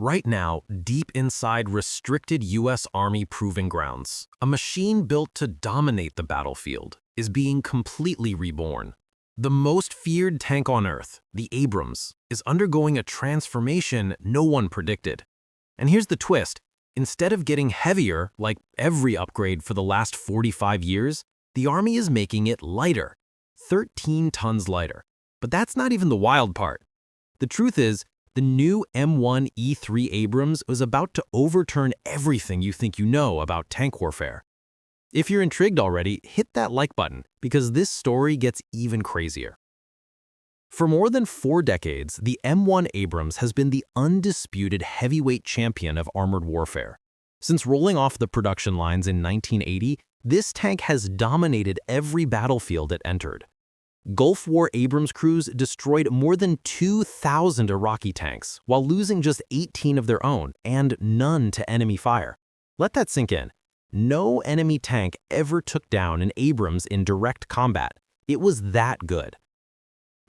Right now, deep inside restricted U.S. Army proving grounds, a machine built to dominate the battlefield is being completely reborn. The most feared tank on Earth, the Abrams, is undergoing a transformation no one predicted. And here's the twist. Instead of getting heavier, like every upgrade for the last 45 years, the Army is making it lighter, 13 tons lighter. But that's not even the wild part. The truth is, the new M1E3 Abrams was about to overturn everything you think you know about tank warfare. If you're intrigued already, hit that like button, because this story gets even crazier. For more than 4 decades, the M1 Abrams has been the undisputed heavyweight champion of armored warfare. Since rolling off the production lines in 1980, this tank has dominated every battlefield it entered. Gulf War Abrams crews destroyed more than 2,000 Iraqi tanks, while losing just 18 of their own and none to enemy fire. Let that sink in. No enemy tank ever took down an Abrams in direct combat. It was that good.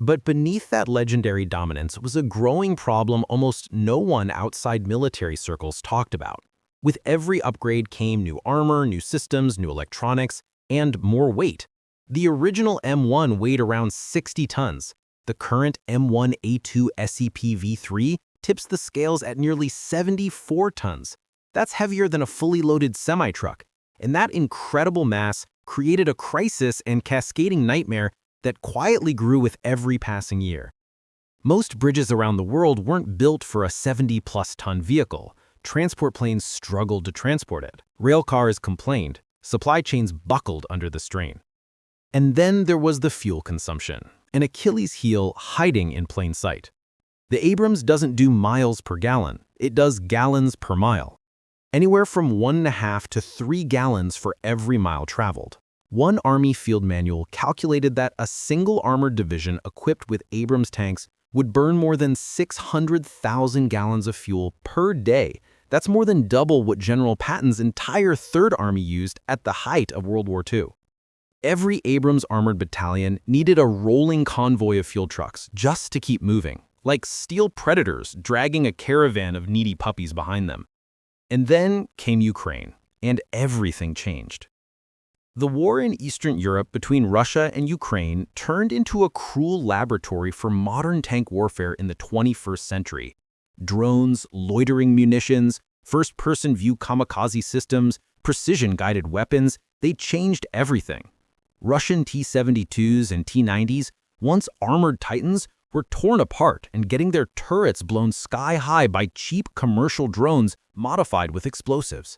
But beneath that legendary dominance was a growing problem almost no one outside military circles talked about. With every upgrade came new armor, new systems, new electronics, and more weight. The original M1 weighed around 60 tons. The current M1A2 SEPv4 tips the scales at nearly 74 tons. That's heavier than a fully loaded semi-truck. And that incredible mass created a crisis and cascading nightmare that quietly grew with every passing year. Most bridges around the world weren't built for a 70-plus ton vehicle. Transport planes struggled to transport it. Rail cars complained. Supply chains buckled under the strain. And then there was the fuel consumption, an Achilles heel hiding in plain sight. The Abrams doesn't do miles per gallon, it does gallons per mile. Anywhere from 1.5 to 3 gallons for every mile traveled. One Army field manual calculated that a single armored division equipped with Abrams tanks would burn more than 600,000 gallons of fuel per day. That's more than double what General Patton's entire Third Army used at the height of World War II. Every Abrams armored battalion needed a rolling convoy of fuel trucks just to keep moving, like steel predators dragging a caravan of needy puppies behind them. And then came Ukraine, and everything changed. The war in Eastern Europe between Russia and Ukraine turned into a cruel laboratory for modern tank warfare in the 21st century. Drones, loitering munitions, first-person view kamikaze systems, precision-guided weapons, they changed everything. Russian T-72s and T-90s, once armored titans, were torn apart and getting their turrets blown sky-high by cheap commercial drones modified with explosives.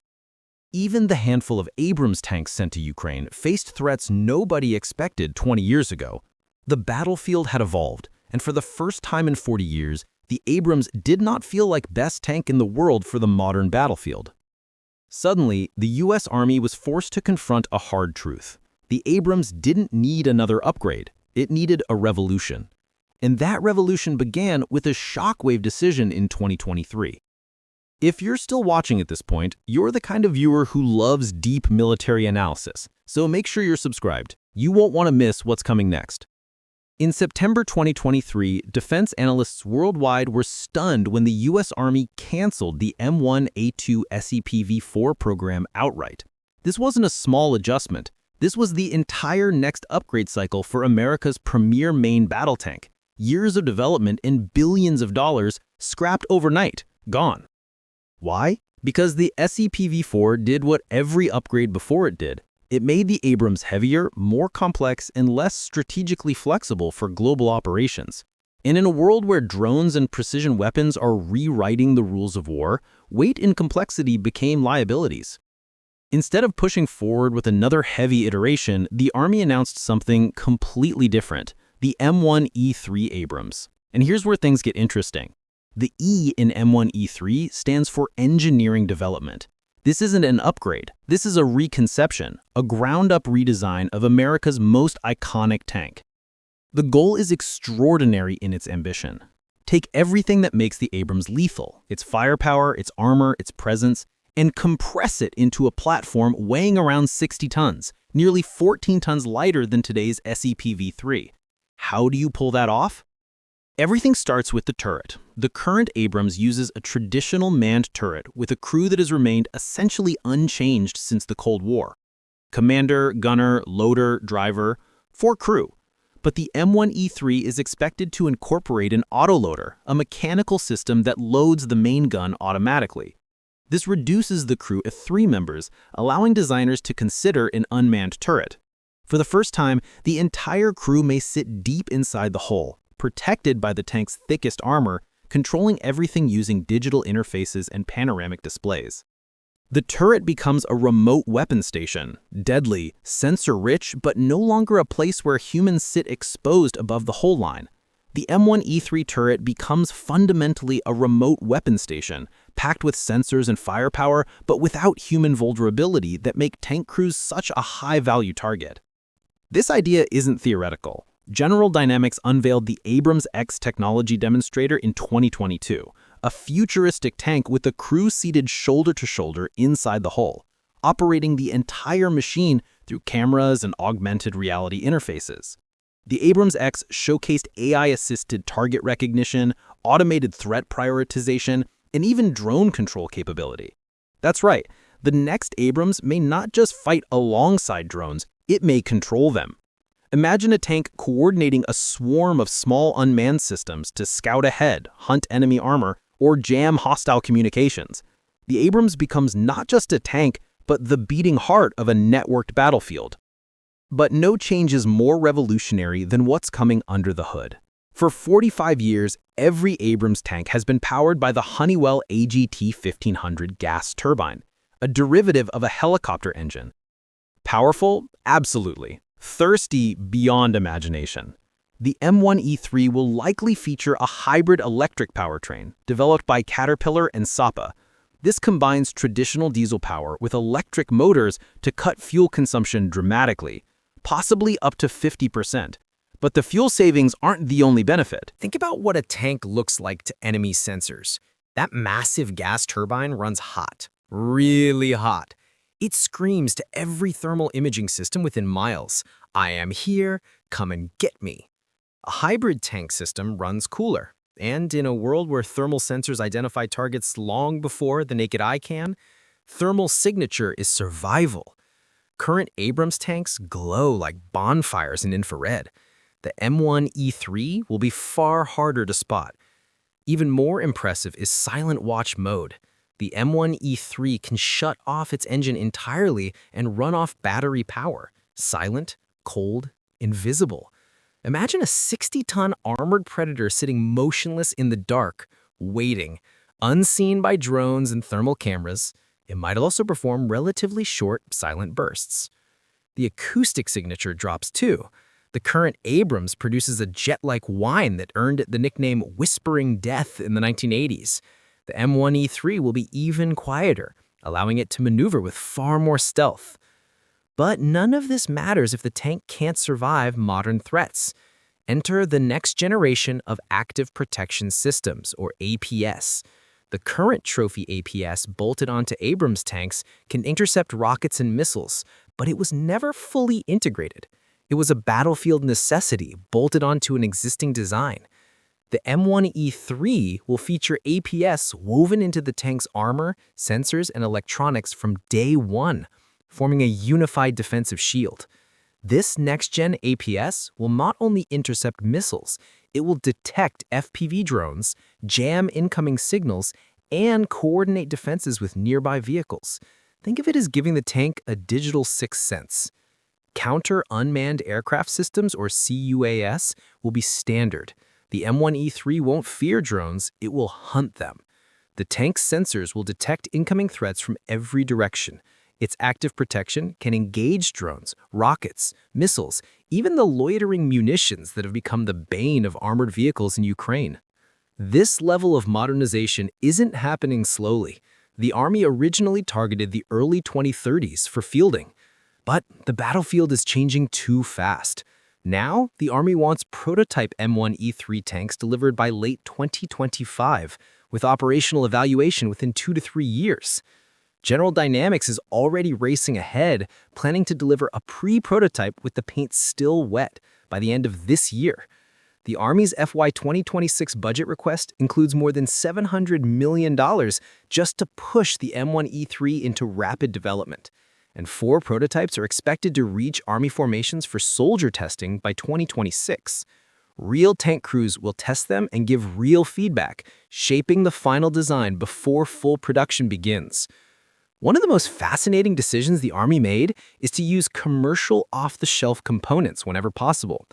Even the handful of Abrams tanks sent to Ukraine faced threats nobody expected 20 years ago. The battlefield had evolved, and for the first time in 40 years, the Abrams did not feel like best tank in the world for the modern battlefield. Suddenly, the U.S. Army was forced to confront a hard truth. The Abrams didn't need another upgrade. It needed a revolution. And that revolution began with a shockwave decision in 2023. If you're still watching at this point, you're the kind of viewer who loves deep military analysis, so make sure you're subscribed. You won't want to miss what's coming next. In September 2023, defense analysts worldwide were stunned when the U.S. Army canceled the M1A2 SEPv4 program outright. This wasn't a small adjustment. This was the entire next upgrade cycle for America's premier main battle tank. Years of development and billions of dollars scrapped overnight, gone. Why? Because the SEPv4 did what every upgrade before it did. It made the Abrams heavier, more complex, and less strategically flexible for global operations. And in a world where drones and precision weapons are rewriting the rules of war, weight and complexity became liabilities. Instead of pushing forward with another heavy iteration, the Army announced something completely different, the M1E3 Abrams. And here's where things get interesting. The E in M1E3 stands for engineering development. This isn't an upgrade. This is a reconception, a ground-up redesign of America's most iconic tank. The goal is extraordinary in its ambition. Take everything that makes the Abrams lethal, its firepower, its armor, its presence, and compress it into a platform weighing around 60 tons, nearly 14 tons lighter than today's SEPv4. How do you pull that off? Everything starts with the turret. The current Abrams uses a traditional manned turret with a crew that has remained essentially unchanged since the Cold War. Commander, gunner, loader, driver, 4 crew. But the M1E3 is expected to incorporate an autoloader, a mechanical system that loads the main gun automatically. This reduces the crew to 3 members, allowing designers to consider an unmanned turret. For the first time, the entire crew may sit deep inside the hull, protected by the tank's thickest armor, controlling everything using digital interfaces and panoramic displays. The turret becomes a remote weapon station, deadly, sensor-rich, but no longer a place where humans sit exposed above the hull line. The M1E3 turret becomes fundamentally a remote weapon station, packed with sensors and firepower, but without human vulnerability that make tank crews such a high-value target. This idea isn't theoretical. General Dynamics unveiled the Abrams X technology demonstrator in 2022, a futuristic tank with a crew seated shoulder to shoulder inside the hull, operating the entire machine through cameras and augmented reality interfaces. The Abrams X showcased AI-assisted target recognition, automated threat prioritization, and even drone control capability. That's right, the next Abrams may not just fight alongside drones, it may control them. Imagine a tank coordinating a swarm of small unmanned systems to scout ahead, hunt enemy armor, or jam hostile communications. The Abrams becomes not just a tank, but the beating heart of a networked battlefield. But no change is more revolutionary than what's coming under the hood. For 45 years, every Abrams tank has been powered by the Honeywell AGT-1500 gas turbine, a derivative of a helicopter engine. Powerful? Absolutely. Thirsty beyond imagination. The M1E3 will likely feature a hybrid electric powertrain developed by Caterpillar and Sapa. This combines traditional diesel power with electric motors to cut fuel consumption dramatically, possibly up to 50%. But the fuel savings aren't the only benefit. Think about what a tank looks like to enemy sensors. That massive gas turbine runs hot, really hot. It screams to every thermal imaging system within miles, "I am here, come and get me." A hybrid tank system runs cooler, and in a world where thermal sensors identify targets long before the naked eye can, thermal signature is survival. Current Abrams tanks glow like bonfires in infrared. The M1E3 will be far harder to spot. Even more impressive is silent watch mode. The M1E3 can shut off its engine entirely and run off battery power. Silent, cold, invisible. Imagine a 60-ton armored Predator sitting motionless in the dark, waiting, unseen by drones and thermal cameras. It might also perform relatively short, silent bursts. The acoustic signature drops too. The current Abrams produces a jet-like whine that earned it the nickname Whispering Death in the 1980s. The M1E3 will be even quieter, allowing it to maneuver with far more stealth. But none of this matters if the tank can't survive modern threats. Enter the next generation of Active Protection Systems, or APS. The current trophy APS bolted onto Abrams tanks can intercept rockets and missiles, but it was never fully integrated. It was a battlefield necessity bolted onto an existing design. The M1E3 will feature APS woven into the tank's armor, sensors, and electronics from day one, forming a unified defensive shield. This next-gen APS will not only intercept missiles, it will detect FPV drones, jam incoming signals, and coordinate defenses with nearby vehicles. Think of it as giving the tank a digital sixth sense. Counter-unmanned aircraft systems, or CUAS, will be standard. The M1E3 won't fear drones, it will hunt them. The tank's sensors will detect incoming threats from every direction. Its active protection can engage drones, rockets, missiles, even the loitering munitions that have become the bane of armored vehicles in Ukraine. This level of modernization isn't happening slowly. The Army originally targeted the early 2030s for fielding. But the battlefield is changing too fast. Now, the Army wants prototype M1E3 tanks delivered by late 2025, with operational evaluation within 2 to 3 years. General Dynamics is already racing ahead, planning to deliver a pre-prototype with the paint still wet by the end of this year. The Army's FY 2026 budget request includes more than $700 million just to push the M1E3 into rapid development. And 4 prototypes are expected to reach Army formations for soldier testing by 2026. Real tank crews will test them and give real feedback, shaping the final design before full production begins. One of the most fascinating decisions the Army made is to use commercial off-the-shelf components whenever possible.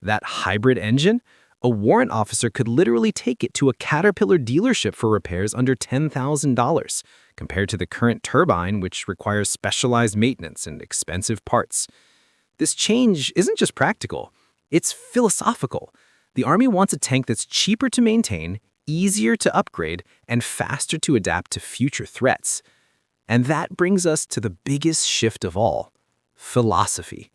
That hybrid engine? A warrant officer could literally take it to a Caterpillar dealership for repairs under $10,000, compared to the current turbine, which requires specialized maintenance and expensive parts. This change isn't just practical, it's philosophical. The Army wants a tank that's cheaper to maintain, easier to upgrade, and faster to adapt to future threats. And that brings us to the biggest shift of all: philosophy.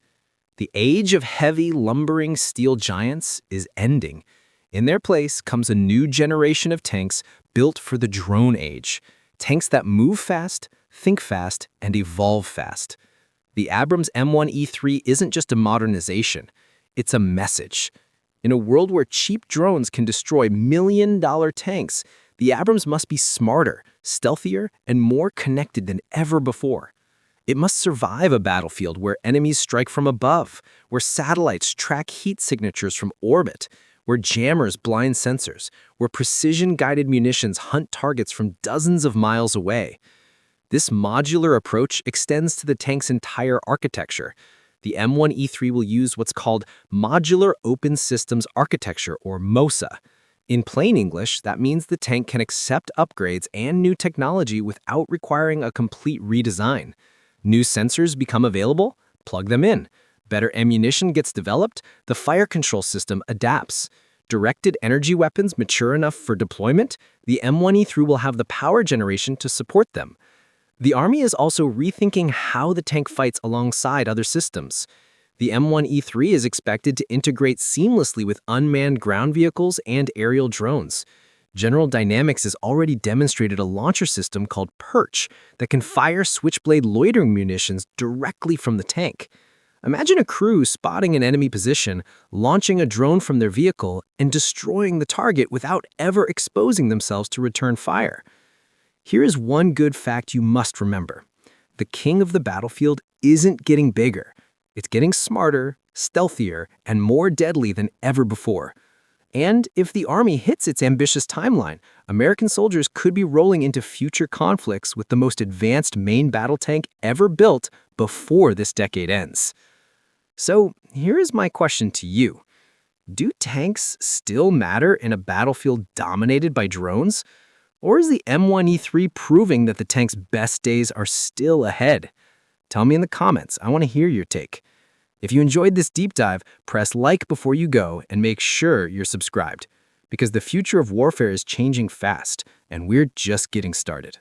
The age of heavy, lumbering steel giants is ending. In their place comes a new generation of tanks built for the drone age. Tanks that move fast, think fast, and evolve fast. The Abrams M1E3 isn't just a modernization, it's a message. In a world where cheap drones can destroy million-dollar tanks, the Abrams must be smarter, stealthier, and more connected than ever before. It must survive a battlefield where enemies strike from above, where satellites track heat signatures from orbit, where jammers blind sensors, where precision-guided munitions hunt targets from dozens of miles away. This modular approach extends to the tank's entire architecture. The M1E3 will use what's called Modular Open Systems Architecture, or MOSA. In plain English, that means the tank can accept upgrades and new technology without requiring a complete redesign. New sensors become available, plug them in. Better ammunition gets developed, the fire control system adapts. Directed energy weapons mature enough for deployment, the M1E3 will have the power generation to support them. The Army is also rethinking how the tank fights alongside other systems. The M1E3 is expected to integrate seamlessly with unmanned ground vehicles and aerial drones. General Dynamics has already demonstrated a launcher system called Perch that can fire switchblade loitering munitions directly from the tank. Imagine a crew spotting an enemy position, launching a drone from their vehicle, and destroying the target without ever exposing themselves to return fire. Here is one good fact you must remember. The king of the battlefield isn't getting bigger. It's getting smarter, stealthier, and more deadly than ever before. And if the Army hits its ambitious timeline, American soldiers could be rolling into future conflicts with the most advanced main battle tank ever built before this decade ends. So here is my question to you. Do tanks still matter in a battlefield dominated by drones? Or is the M1E3 proving that the tank's best days are still ahead? Tell me in the comments. I want to hear your take. If you enjoyed this deep dive, press like before you go and make sure you're subscribed, because the future of warfare is changing fast, and we're just getting started.